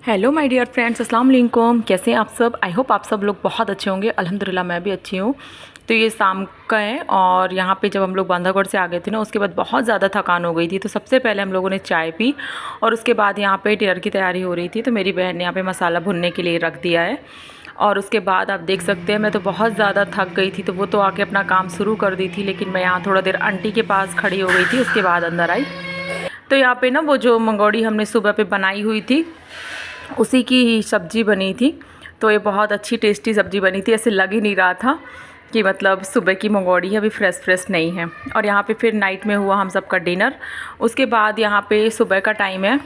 Hello my dear friends, अस्सलाम वालेकुम। कैसे हैं आप सब? आई होप आप सब लोग बहुत अच्छे होंगे। अल्हम्दुलिल्लाह मैं भी अच्छी हूँ। तो ये शाम का है और यहाँ पे जब हम लोग बांधवगढ़ से आ गए थे ना, उसके बाद बहुत ज़्यादा थकान हो गई थी। तो सबसे पहले हम लोगों ने चाय पी और उसके बाद यहाँ पे डिनर की तैयारी हो रही थी। तो मेरी बहन ने यहाँ पे मसाला भुनने के लिए रख दिया है और उसके बाद आप देख सकते हैं मैं तो बहुत ज़्यादा थक गई थी। तो वो तो आके अपना काम शुरू कर दी थी, लेकिन मैं यहाँ थोड़ा देर आंटी के पास खड़ी हो गई थी। उसके बाद अंदर आई तो यहाँ पे ना वो जो मंगोड़ी हमने सुबह पे बनाई हुई थी उसी की ही सब्ज़ी बनी थी। तो ये बहुत अच्छी टेस्टी सब्ज़ी बनी थी। ऐसे लग ही नहीं रहा था कि मतलब सुबह की मंगोड़ी है, अभी फ्रेश नहीं है। और यहाँ पे फिर नाइट में हुआ हम सबका डिनर। उसके बाद यहाँ पे सुबह का टाइम है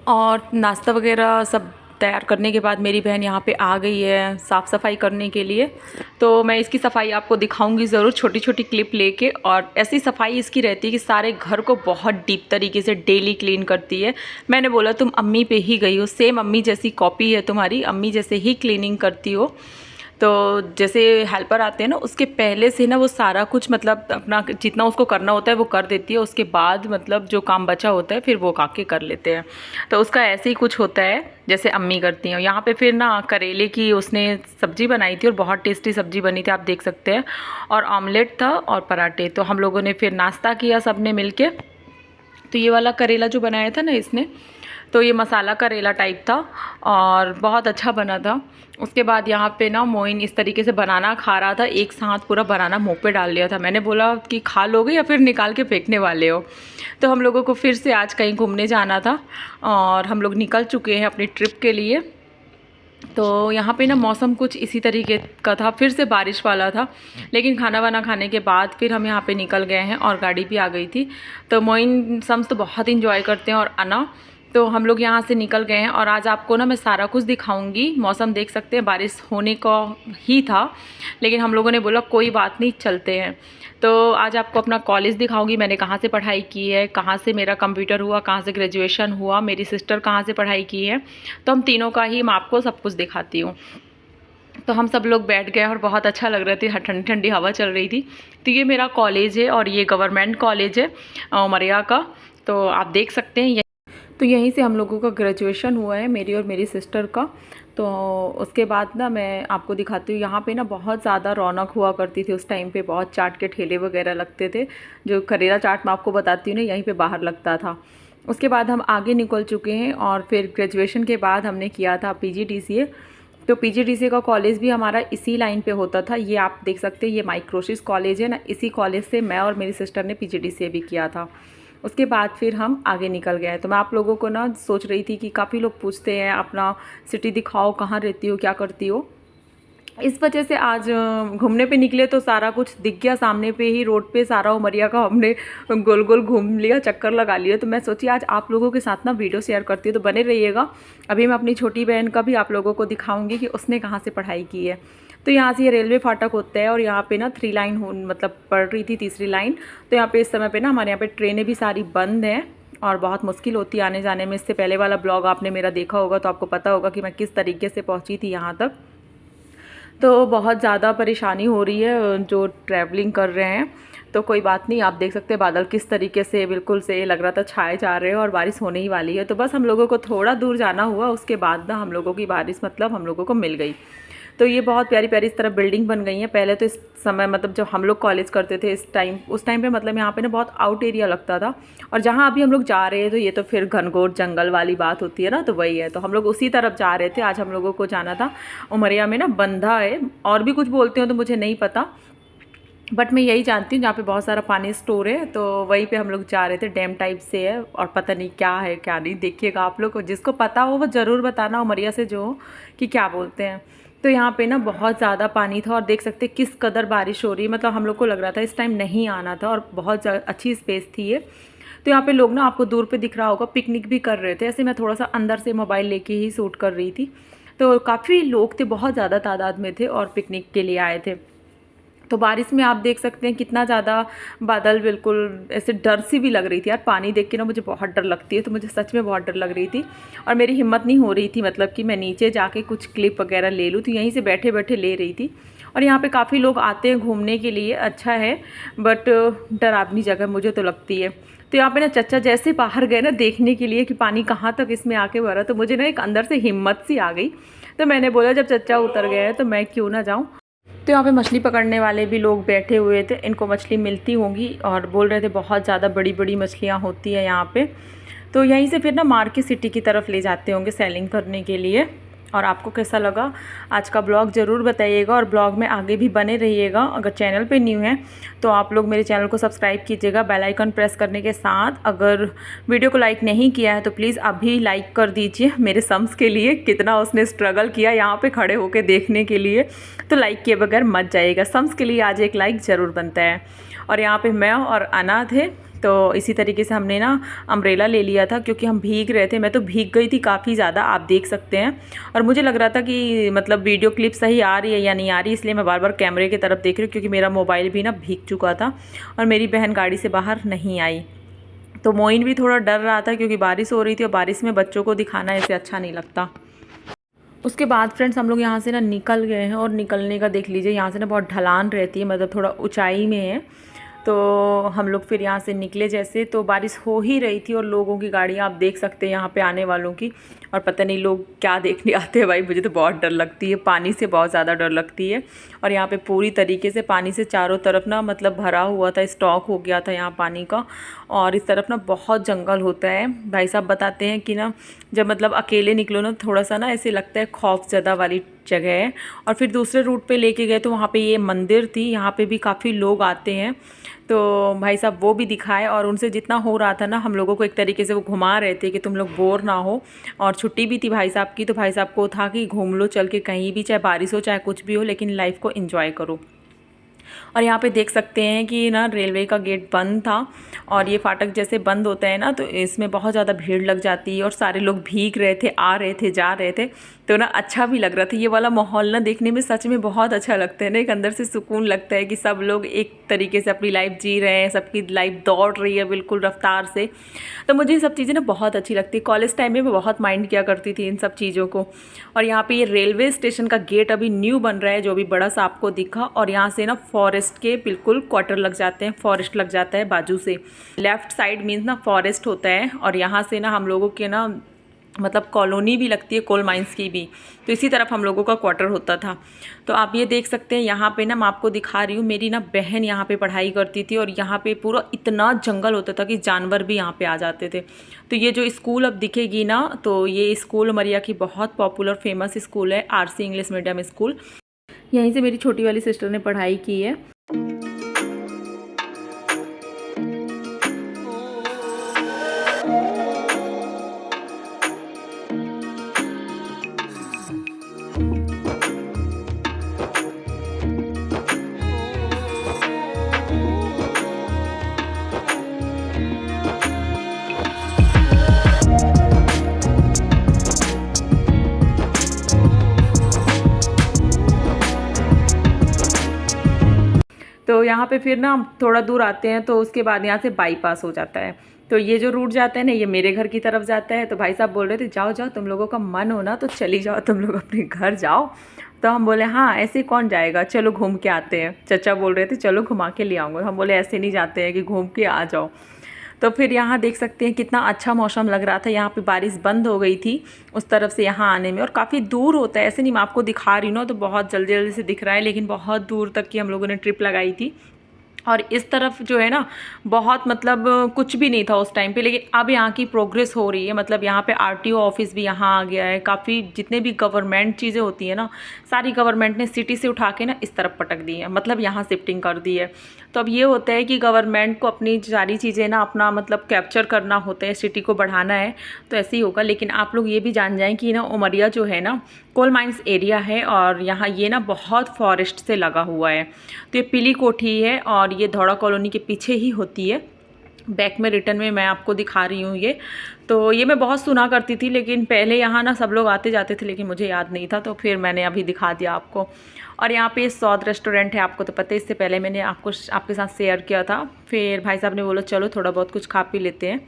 और नाश्ता वगैरह सब तैयार करने के बाद मेरी बहन यहाँ पे आ गई है साफ़ सफाई करने के लिए। तो मैं इसकी सफाई आपको दिखाऊंगी ज़रूर, छोटी छोटी क्लिप लेके। और ऐसी सफाई इसकी रहती है कि सारे घर को बहुत डीप तरीके से डेली क्लीन करती है। मैंने बोला तुम अम्मी पे ही गई हो, सेम अम्मी जैसी कॉपी है तुम्हारी, अम्मी जैसे ही क्लीनिंग करती हो। तो जैसे हेल्पर आते हैं ना, उसके पहले से ना वो सारा कुछ मतलब अपना जितना उसको करना होता है वो कर देती है। उसके बाद मतलब जो काम बचा होता है फिर वो काके कर लेते हैं। तो उसका ऐसे ही कुछ होता है जैसे अम्मी करती हैं। यहाँ पे फिर ना करेले की उसने सब्ज़ी बनाई थी और बहुत टेस्टी सब्ज़ी बनी थी, आप देख सकते हैं। और ऑमलेट था और पराठे। तो हम लोगों ने फिर नाश्ता किया सब ने मिल के। तो ये वाला करेला जो बनाया था ना इसने, तो ये मसाला करेला टाइप था और बहुत अच्छा बना था। उसके बाद यहाँ पे ना मोइन इस तरीके से बनाना खा रहा था, एक साथ पूरा बनाना मुँह पे डाल लिया था। मैंने बोला कि खा लोगे या फिर निकाल के फेंकने वाले हो। तो हम लोगों को फिर से आज कहीं घूमने जाना था और हम लोग निकल चुके हैं अपनी ट्रिप के लिए। तो यहाँ पे ना मौसम कुछ इसी तरीके का था, फिर से बारिश वाला था। लेकिन खाना वाना खाने के बाद फिर हम यहाँ पे निकल गए हैं और गाड़ी भी आ गई थी। तो मोइन सम्स तो बहुत इंजॉय करते हैं और अना। तो हम लोग यहाँ से निकल गए हैं और आज आपको ना मैं सारा कुछ दिखाऊंगी। मौसम देख सकते हैं बारिश होने का ही था, लेकिन हम लोगों ने बोला कोई बात नहीं चलते हैं। तो आज आपको अपना कॉलेज दिखाऊंगी, मैंने कहाँ से पढ़ाई की है, कहाँ से मेरा कंप्यूटर हुआ, कहाँ से ग्रेजुएशन हुआ, मेरी सिस्टर कहाँ से पढ़ाई की है। तो हम तीनों का ही मैं आपको सब कुछ दिखाती हूँ। तो हम सब लोग बैठ गए और बहुत अच्छा लग रहा था, ठंडी ठंडी हवा चल रही थी। तो ये मेरा कॉलेज है और ये गवर्नमेंट कॉलेज है उमरिया का। तो आप देख सकते हैं तो यहीं से हम लोगों का ग्रेजुएशन हुआ है, मेरी और मेरी सिस्टर का। तो उसके बाद ना मैं आपको दिखाती हूँ। यहाँ पे ना बहुत ज़्यादा रौनक हुआ करती थी उस टाइम पे, बहुत चाट के ठेले वगैरह लगते थे। जो करेला चाट मैं आपको बताती हूँ ना, यहीं पे बाहर लगता था। उसके बाद हम आगे निकल चुके हैं और फिर ग्रेजुएशन के बाद हमने किया था PGDCA। तो PGDCA का कॉलेज भी हमारा इसी लाइन पे होता था। ये आप देख सकते हैं, ये माइक्रोसिस कॉलेज है ना, इसी कॉलेज से मैं और मेरी सिस्टर ने PGDCA भी किया था। उसके बाद फिर हम आगे निकल गए। तो मैं आप लोगों को ना सोच रही थी कि काफ़ी लोग पूछते हैं अपना सिटी दिखाओ, कहाँ रहती हो, क्या करती हो। इस वजह से आज घूमने पे निकले तो सारा कुछ दिख गया सामने पे ही, रोड पे सारा उमरिया का हमने गोल गोल घूम लिया, चक्कर लगा लिया। तो मैं सोची आज आप लोगों के साथ ना वीडियो शेयर करती हूँ, तो बने रहिएगा। अभी मैं अपनी छोटी बहन का भी आप लोगों को दिखाऊंगी कि उसने कहाँ से पढ़ाई की है। तो यहाँ से ये रेलवे फाटक होता है और यहाँ पे ना 3 लाइन मतलब पड़ रही थी, तीसरी लाइन। तो यहाँ पे इस समय पे ना हमारे यहाँ पे ट्रेनें भी सारी बंद हैं और बहुत मुश्किल होती है आने जाने में। इससे पहले वाला ब्लॉग आपने मेरा देखा होगा तो आपको पता होगा कि मैं किस तरीके से पहुँची थी यहाँ तक। तो बहुत ज़्यादा परेशानी हो रही है जो ट्रैवलिंग कर रहे हैं। तो कोई बात नहीं, आप देख सकते हैं बादल किस तरीके से बिल्कुल से लग रहा था छाए जा रहे हैं और बारिश होने ही वाली है। तो बस हम लोगों को थोड़ा दूर जाना हुआ, उसके बाद ना हम लोगों की बारिश मतलब हम लोगों को मिल गई। तो ये बहुत प्यारी प्यारी इस तरह बिल्डिंग बन गई हैं। पहले तो इस समय मतलब जब हम लोग कॉलेज करते थे उस टाइम पे मतलब यहाँ पे ना बहुत आउट एरिया लगता था। और जहाँ अभी हम लोग जा रहे हैं तो ये तो फिर घनघोर जंगल वाली बात होती है ना, तो वही है। तो हम लोग उसी तरफ जा रहे थे। आज हम लोगों को जाना था उमरिया में ना बंधा है, और भी कुछ बोलते हो तो मुझे नहीं पता, बट मैं यही जानती हूँ जहाँ पे बहुत सारा पानी स्टोर है। तो वहीं पे हम लोग जा रहे थे, डैम टाइप से है और पता नहीं क्या है क्या नहीं। देखिएगा आप लोग को जिसको पता हो वो ज़रूर बताना उमरिया से जो हो कि क्या बोलते हैं। तो यहाँ पे ना बहुत ज़्यादा पानी था और देख सकते किस कदर बारिश हो रही है। मतलब हम लोग को लग रहा था इस टाइम नहीं आना था और बहुत अच्छी स्पेस थी ये। तो यहाँ पे लोग ना आपको दूर पे दिख रहा होगा पिकनिक भी कर रहे थे। ऐसे मैं थोड़ा सा अंदर से मोबाइल लेके ही शूट कर रही थी। तो काफ़ी लोग थे, बहुत ज़्यादा तादाद में थे और पिकनिक के लिए आए थे। तो बारिश में आप देख सकते हैं कितना ज़्यादा बादल, बिल्कुल ऐसे डर सी भी लग रही थी यार। पानी देख के ना मुझे बहुत डर लगती है, तो मुझे सच में बहुत डर लग रही थी और मेरी हिम्मत नहीं हो रही थी मतलब कि मैं नीचे जाके कुछ क्लिप वगैरह ले लूँ। तो यहीं से बैठे बैठे ले रही थी और यहाँ पे काफ़ी लोग आते हैं घूमने के लिए, अच्छा है, बट डरावनी जगह मुझे तो लगती है। तो यहाँ पे ना चचा जैसे बाहर गए ना देखने के लिए कि पानी कहाँ तक इसमें आके भरा, तो मुझे ना एक अंदर से हिम्मत सी आ गई। तो मैंने बोला जब चचा उतर गए हैं तो मैं क्यों ना जाऊँ। तो यहाँ पे मछली पकड़ने वाले भी लोग बैठे हुए थे, इनको मछली मिलती होंगी और बोल रहे थे बहुत ज़्यादा बड़ी बड़ी मछलियाँ होती है यहाँ पे। तो यहीं से फिर ना मार्केट सिटी की तरफ ले जाते होंगे सेलिंग करने के लिए। और आपको कैसा लगा आज का ब्लॉग ज़रूर बताइएगा, और ब्लॉग में आगे भी बने रहिएगा। अगर चैनल पे न्यू हैं तो आप लोग मेरे चैनल को सब्सक्राइब कीजिएगा बेल आइकन प्रेस करने के साथ। अगर वीडियो को लाइक नहीं किया है तो प्लीज़ अभी लाइक कर दीजिए। मेरे सम्स के लिए कितना उसने स्ट्रगल किया यहाँ पे खड़े होकर देखने के लिए, तो लाइक किए बगैर मत जाइएगा। सम्स के लिए आज एक लाइक ज़रूर बनता है। और यहाँ पर मैं और अना थे, तो इसी तरीके से हमने ना अम्ब्रेला ले लिया था क्योंकि हम भीग रहे थे। मैं तो भीग गई थी काफ़ी ज़्यादा, आप देख सकते हैं। और मुझे लग रहा था कि मतलब वीडियो क्लिप सही आ रही है या नहीं आ रही, इसलिए मैं बार बार कैमरे की तरफ देख रही हूँ क्योंकि मेरा मोबाइल भी ना भीग चुका था और मेरी बहन गाड़ी से बाहर नहीं आई। तो मोइन भी थोड़ा डर रहा था क्योंकि बारिश हो रही थी और बारिश में बच्चों को दिखाना ऐसे अच्छा नहीं लगता। उसके बाद फ्रेंड्स हम लोग यहाँ से ना निकल गए हैं, और निकलने का देख लीजिए यहाँ से ना बहुत ढलान रहती है, मतलब थोड़ा ऊंचाई में है। तो हम लोग फिर यहाँ से निकले जैसे, तो बारिश हो ही रही थी और लोगों की गाड़ियाँ आप देख सकते हैं यहाँ पे आने वालों की। और पता नहीं लोग क्या देखने आते हैं भाई, मुझे तो बहुत डर लगती है, पानी से बहुत ज़्यादा डर लगती है। और यहाँ पे पूरी तरीके से पानी से चारों तरफ ना मतलब भरा हुआ था, स्टॉक हो गया था यहाँ पानी का। और इस तरफ ना बहुत जंगल होता है। भाई साहब बताते हैं कि ना जब मतलब अकेले निकलो ना थोड़ा सा ना ऐसे लगता है खौफजदा वाली जगह है। और फिर दूसरे रूट पे लेके गए तो वहाँ पे ये मंदिर थी, यहाँ पे भी काफ़ी लोग आते हैं। तो भाई साहब वो भी दिखाए, और उनसे जितना हो रहा था ना हम लोगों को एक तरीके से वो घुमा रहे थे कि तुम लोग बोर ना हो। और छुट्टी भी थी भाई साहब की, तो भाई साहब को था कि घूम लो चल के कहीं भी, चाहे बारिश हो चाहे कुछ भी हो, लेकिन लाइफ को एंजॉय करो। और यहाँ पे देख सकते हैं कि ना रेलवे का गेट बंद था, और ये फाटक जैसे बंद होता है ना तो इसमें बहुत ज़्यादा भीड़ लग जाती है, और सारे लोग भीग रहे थे, आ रहे थे, जा रहे थे। तो ना अच्छा भी लग रहा था। ये वाला माहौल ना देखने में सच में बहुत अच्छा लगता है ना, एक अंदर से सुकून लगता है कि सब लोग एक तरीके से अपनी लाइफ जी रहे हैं, सबकी लाइफ दौड़ रही है बिल्कुल रफ्तार से। तो मुझे ये सब चीज़ें ना बहुत अच्छी लगती है। कॉलेज टाइम में मैं बहुत माइंड किया करती थी इन सब चीज़ों को। और यहाँ पे ये रेलवे स्टेशन का गेट अभी न्यू बन रहा है, जो भी बड़ा सा आपको दिखा। और यहाँ से ना फॉरेस्ट के बिल्कुल क्वार्टर लग जाते हैं, फॉरेस्ट लग जाता है बाजू से। लेफ्ट साइड मीन्स ना फॉरेस्ट होता है, और यहाँ से ना हम लोगों के ना मतलब कॉलोनी भी लगती है, कोल माइंस की भी। तो इसी तरफ हम लोगों का क्वार्टर होता था। तो आप ये देख सकते हैं यहाँ पे ना मैं आपको दिखा रही हूँ, मेरी ना बहन यहाँ पे पढ़ाई करती थी, और यहाँ पे पूरा इतना जंगल होता था कि जानवर भी यहाँ पे आ जाते थे। तो ये जो स्कूल अब दिखेगी ना, तो ये स्कूल उमरिया की बहुत पॉपुलर फेमस स्कूल है, आरसी इंग्लिश मीडियम स्कूल। यहीं से मेरी छोटी वाली सिस्टर ने पढ़ाई की है। तो यहाँ पे फिर ना हम थोड़ा दूर आते हैं, तो उसके बाद यहाँ से बाईपास हो जाता है। तो ये जो रूट जाता है ना, ये मेरे घर की तरफ जाता है। तो भाई साहब बोल रहे थे जाओ जाओ, तुम लोगों का मन हो ना तो चली जाओ, तुम लोग अपने घर जाओ। तो हम बोले हाँ ऐसे कौन जाएगा, चलो घूम के आते हैं। चचा बोल रहे थे चलो घुमा के ले आऊँगा। हम बोले ऐसे नहीं जाते हैं कि घूम के आ जाओ। तो फिर यहाँ देख सकते हैं कितना अच्छा मौसम लग रहा था। यहाँ पे बारिश बंद हो गई थी उस तरफ से यहाँ आने में, और काफ़ी दूर होता है, ऐसे नहीं मैं आपको दिखा रही हूँ ना तो बहुत जल्दी जल्दी से दिख रहा है, लेकिन बहुत दूर तक की हम लोगों ने ट्रिप लगाई थी। और इस तरफ जो है ना बहुत मतलब कुछ भी नहीं था उस टाइम पे, लेकिन अब यहाँ की प्रोग्रेस हो रही है। मतलब यहाँ पे आरटीओ ऑफिस भी यहाँ आ गया है, काफ़ी जितने भी गवर्नमेंट चीज़ें होती है ना सारी गवर्नमेंट ने सिटी से उठा के ना इस तरफ पटक दी है, मतलब यहाँ शिफ्टिंग कर दी है। तो अब ये होता है कि गवर्नमेंट को अपनी सारी चीज़ें ना अपना मतलब कैप्चर करना होता है, सिटी को बढ़ाना है, तो ऐसे ही होगा। लेकिन आप लोग ये भी जान जाएँ कि ना उमरिया जो है ना कोल माइंस एरिया है, और यहाँ ये ना बहुत फॉरेस्ट से लगा हुआ है। तो ये पीली कोठी है और ये धौड़ा कॉलोनी के पीछे ही होती है। बैक में रिटर्न में मैं आपको दिखा रही हूँ ये। तो ये मैं बहुत सुना करती थी, लेकिन पहले यहाँ ना सब लोग आते जाते थे, लेकिन मुझे याद नहीं था, तो फिर मैंने अभी दिखा दिया आपको। और यहाँ पे सौद रेस्टोरेंट है, आपको तो पता है, इससे पहले मैंने आपके साथ शेयर किया था। फिर भाई साहब ने बोला चलो थोड़ा बहुत कुछ खा पी लेते हैं,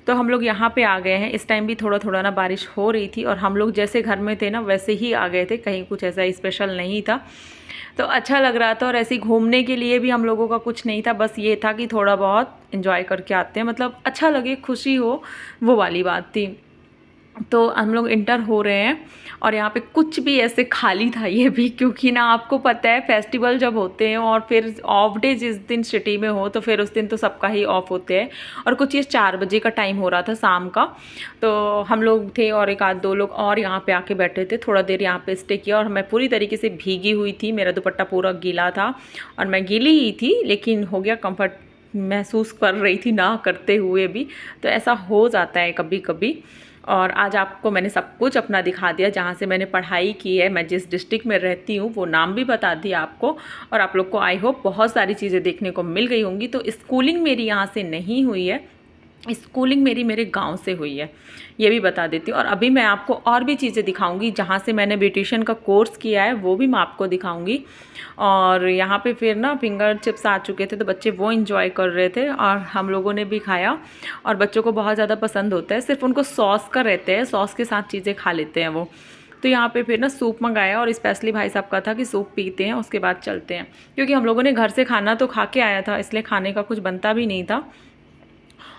तो हम लोग यहाँ पे आ गए हैं। इस टाइम भी थोड़ा थोड़ा ना बारिश हो रही थी, और हम लोग जैसे घर में थे ना वैसे ही आ गए थे, कहीं कुछ ऐसा स्पेशल नहीं था। तो अच्छा लग रहा था और ऐसे ही घूमने के लिए भी हम लोगों का कुछ नहीं था, बस ये था कि थोड़ा बहुत एंजॉय करके आते हैं, मतलब अच्छा लगे, खुशी हो, वो वाली बात थी। तो हम लोग इंटर हो रहे हैं और यहाँ पे कुछ भी ऐसे खाली था ये भी, क्योंकि ना आपको पता है फेस्टिवल जब होते हैं और फिर ऑफ डे जिस दिन सिटी में हो तो फिर उस दिन तो सबका ही ऑफ होते हैं। और कुछ ये 4 बजे का टाइम हो रहा था शाम का, तो हम लोग थे और एक आध दो लोग और यहाँ पे आके बैठे थे, थोड़ा देर यहाँ पे स्टे किया। और मैं पूरी तरीके से भीगी हुई थी, मेरा दुपट्टा पूरा गीला था और मैं गीली ही थी, लेकिन हो गया कंफर्ट महसूस कर रही थी ना करते हुए भी। तो ऐसा हो जाता है कभी कभी। और आज आपको मैंने सब कुछ अपना दिखा दिया, जहाँ से मैंने पढ़ाई की है, मैं जिस डिस्ट्रिक्ट में रहती हूँ वो नाम भी बता दिया आपको। और आप लोग को आई होप बहुत सारी चीज़ें देखने को मिल गई होंगी। तो स्कूलिंग मेरी यहाँ से नहीं हुई है, स्कूलिंग मेरी मेरे गांव से हुई है, ये भी बता देती हूँ। और अभी मैं आपको और भी चीज़ें दिखाऊंगी, जहाँ से मैंने ब्यूटिशियन का कोर्स किया है वो भी मैं आपको दिखाऊंगी। और यहाँ पे फिर ना फिंगर चिप्स आ चुके थे तो बच्चे वो इंजॉय कर रहे थे और हम लोगों ने भी खाया। और बच्चों को बहुत ज़्यादा पसंद होता है, सिर्फ उनको सॉस का रहते हैं, सॉस के साथ चीज़ें खा लेते हैं वो। तो यहाँ पे फिर ना सूप मंगाया और स्पेशली भाई साहब का था कि सूप पीते हैं उसके बाद चलते हैं, क्योंकि हम लोगों ने घर से खाना तो खा के आया था, इसलिए खाने का कुछ बनता भी नहीं था।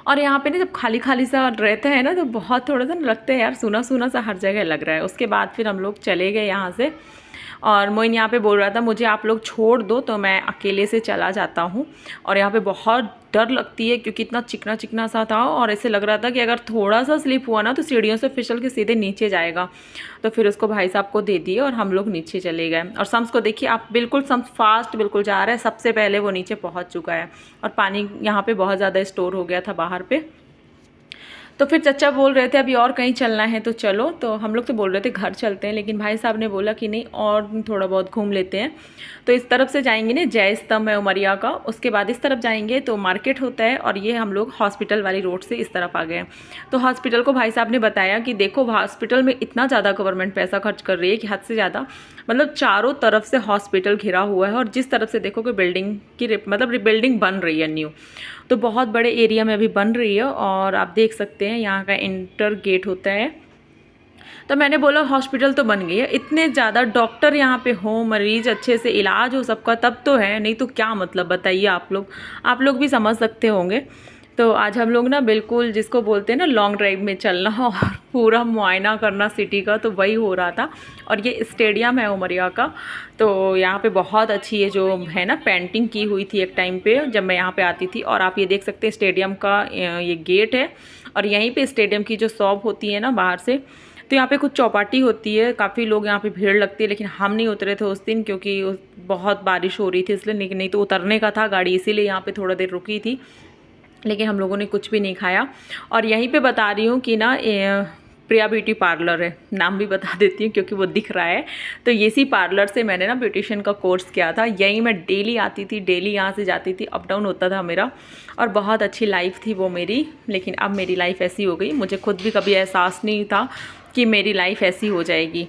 और यहाँ पे ना जब खाली खाली सा रहता है ना तो बहुत थोड़ा सा लगता है यार, सूना सूना सा हर जगह लग रहा है। उसके बाद फिर हम लोग चले गए यहाँ से। और मोइन यहाँ पे बोल रहा था मुझे आप लोग छोड़ दो तो मैं अकेले से चला जाता हूँ। और यहाँ पे बहुत डर लगती है क्योंकि इतना चिकना चिकना सा था और ऐसे लग रहा था कि अगर थोड़ा सा स्लिप हुआ ना तो सीढ़ियों से फिसल के सीधे नीचे जाएगा। तो फिर उसको भाई साहब को दे दिए और हम लोग नीचे चले गए। और सम्स को देखिए आप, बिल्कुल सम्स फास्ट बिल्कुल जा रहा है, सबसे पहले वो नीचे पहुँच चुका है। और पानी यहाँ पे बहुत ज़्यादा स्टोर हो गया था बाहर पे। तो फिर चचा बोल रहे थे अभी और कहीं चलना है तो चलो, तो हम लोग तो बोल रहे थे घर चलते हैं, लेकिन भाई साहब ने बोला कि नहीं और थोड़ा बहुत घूम लेते हैं। तो इस तरफ से जाएंगे ना, जय स्तंभ है उमरिया का, उसके बाद इस तरफ जाएंगे तो मार्केट होता है। और ये हम लोग हॉस्पिटल वाली रोड से इस तरफ आ गए। तो हॉस्पिटल को भाई साहब ने बताया कि देखो हॉस्पिटल में इतना ज़्यादा गवर्नमेंट पैसा खर्च कर रही है कि हद से ज़्यादा, मतलब चारों तरफ से हॉस्पिटल घिरा हुआ है और जिस तरफ से देखो कि बिल्डिंग की मतलब बिल्डिंग बन रही है न्यू, तो बहुत बड़े एरिया में अभी बन रही है। और आप देख सकते हैं यहाँ का इंटर गेट होता है। तो मैंने बोला हॉस्पिटल तो बन गई है, इतने ज़्यादा डॉक्टर यहाँ पे हो, मरीज अच्छे से इलाज हो सबका, तब तो है, नहीं तो क्या मतलब बताइए। आप लोग भी समझ सकते होंगे। तो आज हम लोग ना बिल्कुल जिसको बोलते हैं ना लॉन्ग ड्राइव में चलना और पूरा मुआयना करना सिटी का, तो वही हो रहा था। और ये स्टेडियम है उमरिया का। तो यहाँ पे बहुत अच्छी ये जो है ना पेंटिंग की हुई थी एक टाइम पे जब मैं यहाँ पे आती थी। और आप ये देख सकते हैं स्टेडियम का ये गेट है। और यहीं पे स्टेडियम की जो शॉप होती है ना बाहर से, तो यहाँ पे कुछ चौपाटी होती है, काफ़ी लोग यहाँ पे भीड़ लगती है, लेकिन हम नहीं उतरे थे उस दिन क्योंकि बहुत बारिश हो रही थी इसलिए, लेकिन नहीं तो उतरने का था गाड़ी, इसीलिए यहाँ पे थोड़ा देर रुकी थी। लेकिन हम लोगों ने कुछ भी नहीं खाया। और यहीं पे बता रही हूँ कि ना प्रिया ब्यूटी पार्लर है, नाम भी बता देती हूँ क्योंकि वो दिख रहा है। तो इसी पार्लर से मैंने ना ब्यूटिशियन का कोर्स किया था, यहीं मैं डेली आती थी, डेली यहाँ से जाती थी, अप डाउन होता था मेरा। और बहुत अच्छी लाइफ थी वो मेरी। लेकिन अब मेरी लाइफ ऐसी हो गई, मुझे खुद भी कभी एहसास नहीं था कि मेरी लाइफ ऐसी हो जाएगी।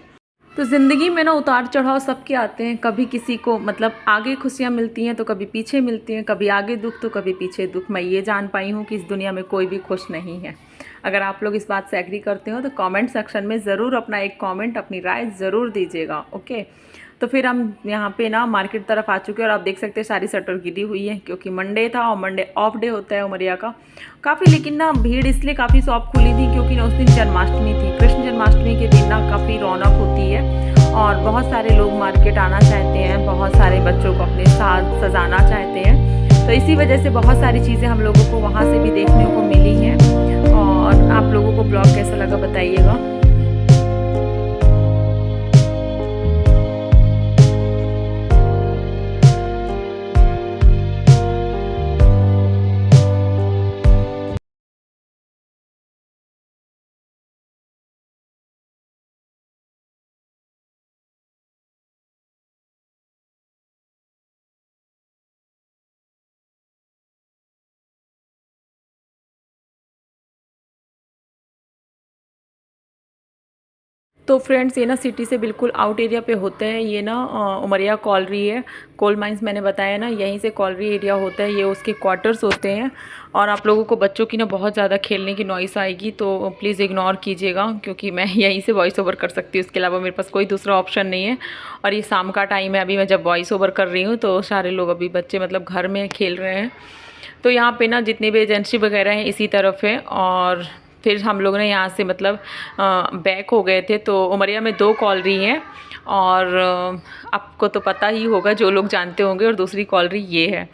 तो ज़िंदगी में ना उतार चढ़ाव सबके आते हैं, कभी किसी को मतलब आगे खुशियाँ मिलती हैं तो कभी पीछे मिलती हैं, कभी आगे दुख तो कभी पीछे दुख। मैं ये जान पाई हूँ कि इस दुनिया में कोई भी खुश नहीं है। अगर आप लोग इस बात से एग्री करते हो तो कमेंट सेक्शन में ज़रूर अपना एक कमेंट, अपनी राय ज़रूर दीजिएगा, ओके। तो फिर हम यहाँ पे ना मार्केट तरफ आ चुके हैं और आप देख सकते हैं सारी शटर गिरी हुई है क्योंकि मंडे था और मंडे ऑफ डे होता है उमरिया का काफ़ी। लेकिन ना भीड़ इसलिए काफ़ी शॉप खुली थी क्योंकि ना उस दिन जन्माष्टमी थी, कृष्ण जन्माष्टमी के दिन ना काफ़ी रौनक होती है और बहुत सारे लोग मार्केट आना चाहते हैं, बहुत सारे बच्चों को अपने साथ सजाना चाहते हैं। तो इसी वजह से बहुत सारी चीज़ें हम लोगों को वहाँ से भी देखने को मिली हैं। और आप लोगों को ब्लॉग कैसा लगा बताइएगा। तो फ्रेंड्स ये ना सिटी से बिल्कुल आउट एरिया पे होता है। ये ना उमरिया कॉलरी है, कोल माइंस मैंने बताया ना, यहीं से कॉलरी एरिया होता है। ये उसके क्वार्टर्स होते हैं। और आप लोगों को बच्चों की ना बहुत ज़्यादा खेलने की नॉइस आएगी, तो प्लीज़ इग्नोर कीजिएगा, क्योंकि मैं यहीं से वॉइस ओवर कर सकती हूँ। इसके अलावा मेरे पास कोई दूसरा ऑप्शन नहीं है। और ये शाम का टाइम है, अभी मैं जब वॉइस ओवर कर रही हूँ तो सारे लोग अभी बच्चे मतलब घर में खेल रहे हैं। तो यहाँ पे ना जितने भी एजेंसी वगैरह हैं इसी तरफ है। और फिर हम लोग ने यहाँ से मतलब बैक हो गए थे। तो उमरिया में 2 कॉलरी हैं, और आपको तो पता ही होगा, जो लोग जानते होंगे। और दूसरी कॉलरी ये है।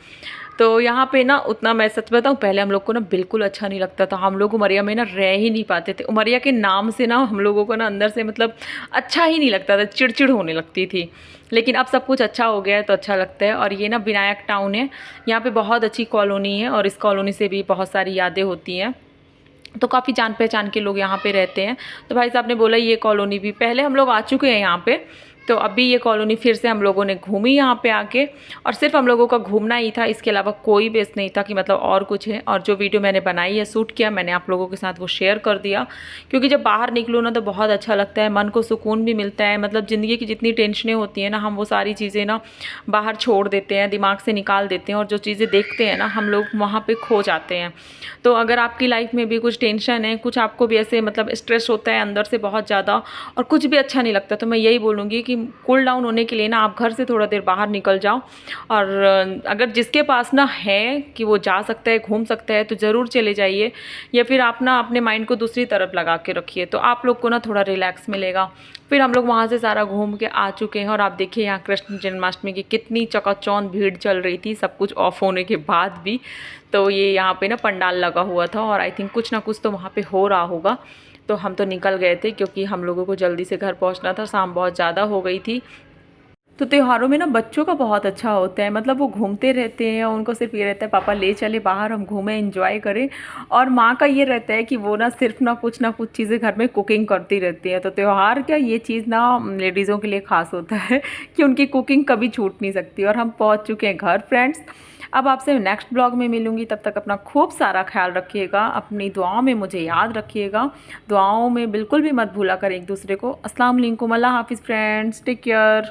तो यहाँ पे ना उतना, मैं सच बताऊँ, पहले हम लोग को ना बिल्कुल अच्छा नहीं लगता था। हम लोग उमरिया में ना रह ही नहीं पाते थे। उमरिया के नाम से ना हम लोगों को ना अंदर से मतलब अच्छा ही नहीं लगता था, चिड़चिड़ होने लगती थी। लेकिन अब सब कुछ अच्छा हो गया है तो अच्छा लगता है। और ये ना विनायक टाउन है, यहाँ पे बहुत अच्छी कॉलोनी है, और इस कॉलोनी से भी बहुत सारी यादें होती हैं। तो काफ़ी जान पहचान के लोग यहाँ पे रहते हैं। तो भाई साहब ने बोला ये कॉलोनी भी पहले हम लोग आ चुके हैं यहाँ पे, तो अभी ये कॉलोनी फिर से हम लोगों ने घूमी यहाँ पे आके। और सिर्फ हम लोगों का घूमना ही था, इसके अलावा कोई बेस नहीं था कि मतलब और कुछ है। और जो वीडियो मैंने बनाई है, शूट किया, मैंने आप लोगों के साथ वो शेयर कर दिया। क्योंकि जब बाहर निकलो ना तो बहुत अच्छा लगता है, मन को सुकून भी मिलता है। मतलब ज़िंदगी की जितनी टेंशनें होती हैं ना, हम वो सारी चीज़ें ना बाहर छोड़ देते हैं, दिमाग से निकाल देते हैं। और जो चीज़ें देखते हैं ना, हम लोग वहाँ पर खो जाते हैं। तो अगर आपकी लाइफ में भी कुछ टेंशन है, कुछ आपको भी ऐसे मतलब स्ट्रेस होता है अंदर से बहुत ज़्यादा, और कुछ भी अच्छा नहीं लगता, तो मैं यही बोलूँगी कि कूल डाउन होने के लिए ना आप घर से थोड़ा देर बाहर निकल जाओ। और अगर जिसके पास ना है कि वो जा सकता है, घूम सकता है, तो ज़रूर चले जाइए। या फिर आप ना अपने माइंड को दूसरी तरफ लगा के रखिए, तो आप लोग को ना थोड़ा रिलैक्स मिलेगा। फिर हम लोग वहाँ से सारा घूम के आ चुके हैं। और आप देखिए यहाँ कृष्ण जन्माष्टमी की कितनी चकाचौंध भीड़ चल रही थी, सब कुछ ऑफ होने के बाद भी। तो ये यहाँ पे ना पंडाल लगा हुआ था, और आई थिंक कुछ ना कुछ तो वहाँ पे हो रहा होगा। तो हम तो निकल गए थे, क्योंकि हम लोगों को जल्दी से घर पहुँचना था, शाम बहुत ज़्यादा हो गई थी। तो त्योहारों में ना बच्चों का बहुत अच्छा होता है, मतलब वो घूमते रहते हैं, उनको सिर्फ ये रहता है पापा ले चले बाहर, हम घूमें, एंजॉय करें। और माँ का ये रहता है कि वो ना सिर्फ ना कुछ चीज़ें घर में कुकिंग करती रहती है। तो त्यौहार क्या, ये चीज़ ना लेडीज़ों के लिए ख़ास होता है कि उनकी कुकिंग कभी छूट नहीं सकती। और हम पहुँच चुके हैं घर फ्रेंड्स। अब आपसे नेक्स्ट ब्लॉग में मिलूंगी, तब तक अपना खूब सारा ख्याल रखिएगा, अपनी दुआओं में मुझे याद रखिएगा, दुआओं में बिल्कुल भी मत भूला करें एक दूसरे को। अस्सलाम वालेकुम, अल्लाह हाफिज़ फ्रेंड्स, टेक केयर।